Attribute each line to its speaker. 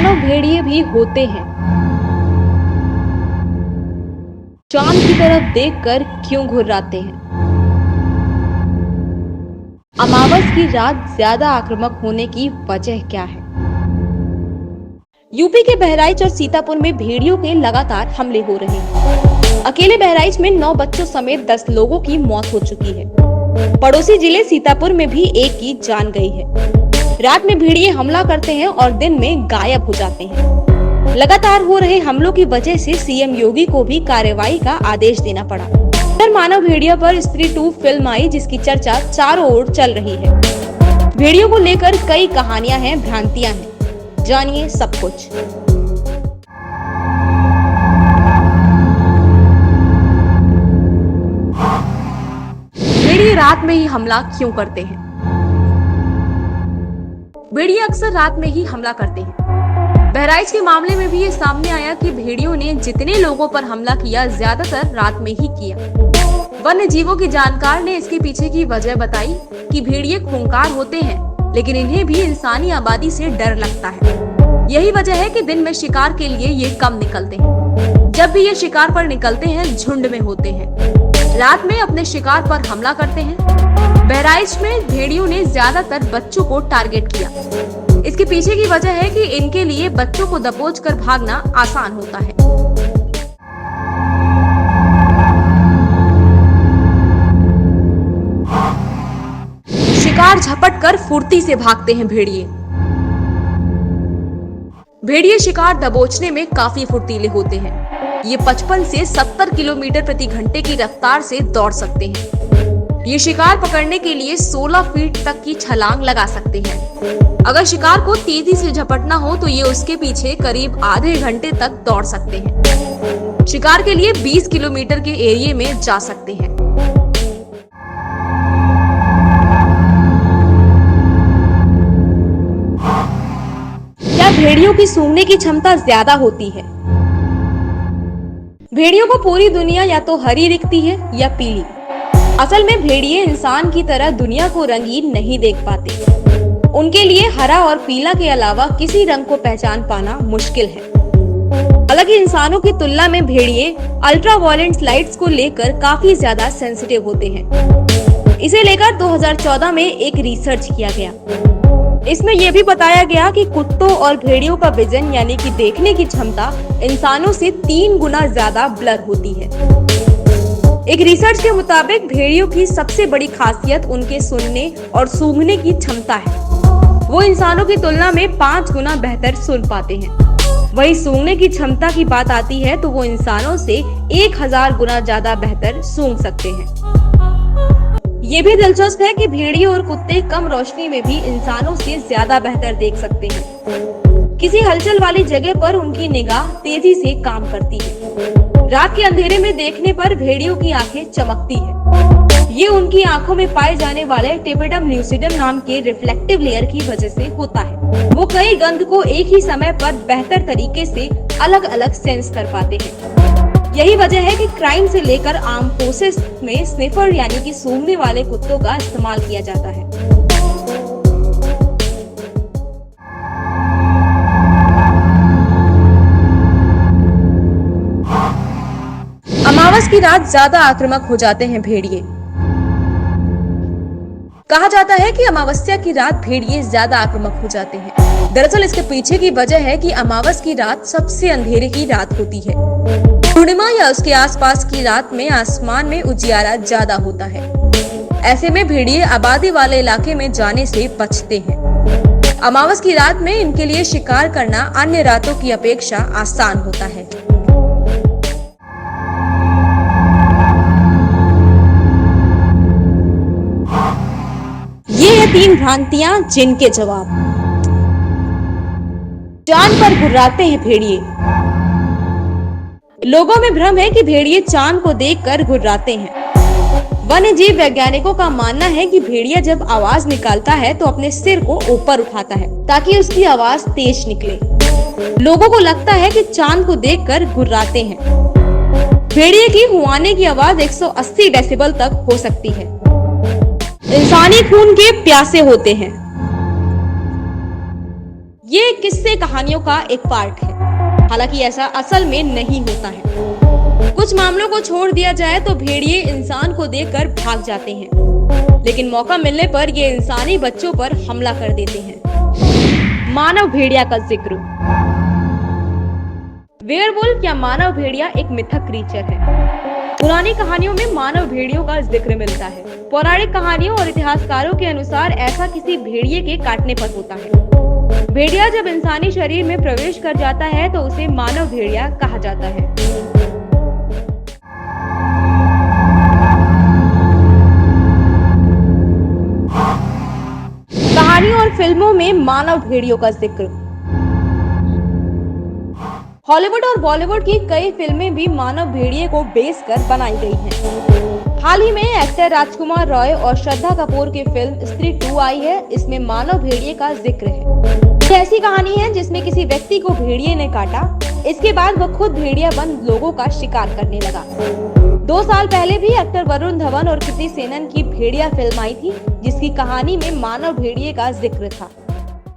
Speaker 1: मानव भेड़िए भी होते हैं। चांद की तरफ देखकर क्यों घुर्राते हैं? अमावस की रात ज्यादा आक्रामक होने की वजह क्या है? यूपी के बहराइच और सीतापुर में भेड़ियों के लगातार हमले हो रहे हैं। अकेले बहराइच में 9 बच्चों समेत 10 लोगों की मौत हो चुकी है। पड़ोसी जिले सीतापुर में भी एक की जान गई है। रात में भेड़िए हमला करते हैं और दिन में गायब हो जाते हैं। लगातार हो रहे हमलों की वजह से सीएम योगी को भी कार्रवाई का आदेश देना पड़ा। मानव भेड़िया पर स्त्री 2 फिल्म आई, जिसकी चर्चा चारों ओर चल रही है। भेड़ियों को लेकर कई कहानियां हैं, भ्रांतियां हैं। जानिए सब कुछ। भेड़िए रात में ही हमला क्यों करते हैं? भेड़िए अक्सर रात में ही हमला करते हैं। बहराइच के मामले में भी ये सामने आया कि भेड़ियों ने जितने लोगों पर हमला किया, ज्यादातर रात में ही किया। वन्य जीवों की जानकार ने इसके पीछे की वजह बताई कि भेड़िए खूंखार होते हैं, लेकिन इन्हें भी इंसानी आबादी से डर लगता है। यही वजह है कि दिन में शिकार के लिए ये कम निकलते हैं। जब भी ये शिकार पर निकलते हैं, झुंड में होते हैं। रात में अपने शिकार पर हमला करते हैं। बहराइच में भेड़ियों ने ज्यादातर बच्चों को टारगेट किया। इसके पीछे की वजह है कि इनके लिए बच्चों को दबोच कर भागना आसान होता है। शिकार झपट कर फुर्ती से भागते हैं भेड़िए। भेड़िए शिकार दबोचने में काफी फुर्तीले होते हैं। ये 55 से 70 किलोमीटर प्रति घंटे की रफ्तार से दौड़ सकते हैं। ये शिकार पकड़ने के लिए 16 फीट तक की छलांग लगा सकते हैं। अगर शिकार को तेजी से झपटना हो तो ये उसके पीछे करीब आधे घंटे तक दौड़ सकते हैं। शिकार के लिए 20 किलोमीटर के एरिया में जा सकते हैं। क्या भेड़ियों की सूंघने की क्षमता ज्यादा होती है? भेड़ियों को पूरी दुनिया या तो हरी दिखती है या पीली। असल में भेड़िए इंसान की तरह दुनिया को रंगीन नहीं देख पाते। उनके लिए हरा और पीला के अलावा किसी रंग को पहचान पाना मुश्किल है। हालांकि इंसानों की तुलना में भेड़िए अल्ट्रावायलेंट लाइट्स को लेकर काफी ज्यादा सेंसिटिव होते हैं। इसे लेकर 2014 में एक रिसर्च किया गया। इसमें यह भी बताया गया कि कुत्तों और भेड़ियों का विजन यानी कि देखने की क्षमता इंसानों से 3 गुना ज्यादा ब्लर होती है। एक रिसर्च के मुताबिक भेड़ियों की सबसे बड़ी खासियत उनके सुनने और सूंघने की क्षमता है। वो इंसानों की तुलना में 5 गुना बेहतर सुन पाते हैं। वहीं सूंघने की क्षमता की बात आती है तो वो इंसानों से 1000 गुना ज्यादा बेहतर सूंघ सकते हैं। ये भी दिलचस्प है कि भेड़िए और कुत्ते कम रोशनी में भी इंसानों से ज्यादा बेहतर देख सकते हैं। किसी हलचल वाली जगह पर उनकी निगाह तेजी से काम करती है। रात के अंधेरे में देखने पर भेड़ियों की आंखें चमकती है। ये उनकी आंखों में पाए जाने वाले टेपिडम ल्यूसिडम नाम के रिफ्लेक्टिव लेयर की वजह से होता है। वो कई गंध को एक ही समय पर बेहतर तरीके से अलग अलग सेंस कर पाते हैं। यही वजह है कि क्राइम से लेकर आर्म फोर्सेस में स्निफर यानी कि सूंघने वाले कुत्तों का इस्तेमाल किया जाता है। अमावस की रात ज्यादा आक्रामक हो जाते हैं भेड़िए। कहा जाता है कि अमावस्या की रात भेड़िए ज्यादा आक्रामक हो जाते हैं। दरअसल इसके पीछे की वजह है कि अमावस की रात सबसे अंधेरे की रात होती है। पूर्णिमा या उसके आसपास की रात में आसमान में उजियारा ज्यादा होता है। ऐसे में भेड़िए आबादी वाले इलाके में जाने से बचते हैं। अमावस की रात में इनके लिए शिकार करना अन्य रातों की अपेक्षा आसान होता है। ये है 3 भ्रांतियां जिनके जवाब। चांद पर घुर्राते हैं भेड़िए। लोगों में भ्रम है कि भेड़िए चांद को देखकर घुर्राते हैं। वन्य जीव वैज्ञानिकों का मानना है कि भेड़िया जब आवाज निकालता है तो अपने सिर को ऊपर उठाता है ताकि उसकी आवाज तेज निकले। लोगों को लगता है कि चांद को देखकर घुर्राते हैं। भेड़िए की हुआने की आवाज 180 डेसिबल तक हो सकती है। इंसानी खून के प्यासे होते हैं। ये किस्से कहानियों का एक पार्ट है, हालांकि ऐसा असल में नहीं होता है। कुछ मामलों को छोड़ दिया जाए तो भेड़िए इंसान को देखकर भाग जाते हैं, लेकिन मौका मिलने पर ये इंसानी बच्चों पर हमला कर देते हैं। मानव भेड़िया का जिक्र। वेयरवुल्फ या मानव भेड़िया एक मिथक क्रीचर है। पुरानी कहानियों में मानव भेड़ियों का जिक्र मिलता है। पौराणिक कहानियों और इतिहासकारों के अनुसार ऐसा किसी भेड़िए के काटने पर होता है। भेड़िया जब इंसानी शरीर में प्रवेश कर जाता है तो उसे मानव भेड़िया कहा जाता है। कहानी और फिल्मों में मानव भेड़ियों का जिक्र। हॉलीवुड और बॉलीवुड की कई फिल्में भी मानव भेड़िए को बेस कर बनाई गई हैं। हाल ही में एक्टर राजकुमार रॉय और श्रद्धा कपूर की फिल्म स्त्री 2 आई है। इसमें मानव भेड़िए का जिक्र है। ये ऐसी कहानी है जिसमें किसी व्यक्ति को भेड़िए ने काटा, इसके बाद वो खुद भेड़िया बन लोगों का शिकार करने लगा। 2 साल पहले भी एक्टर वरुण धवन और कृति सेनन की भेड़िया फिल्म आई थी, जिसकी कहानी में मानव भेड़िए का जिक्र था।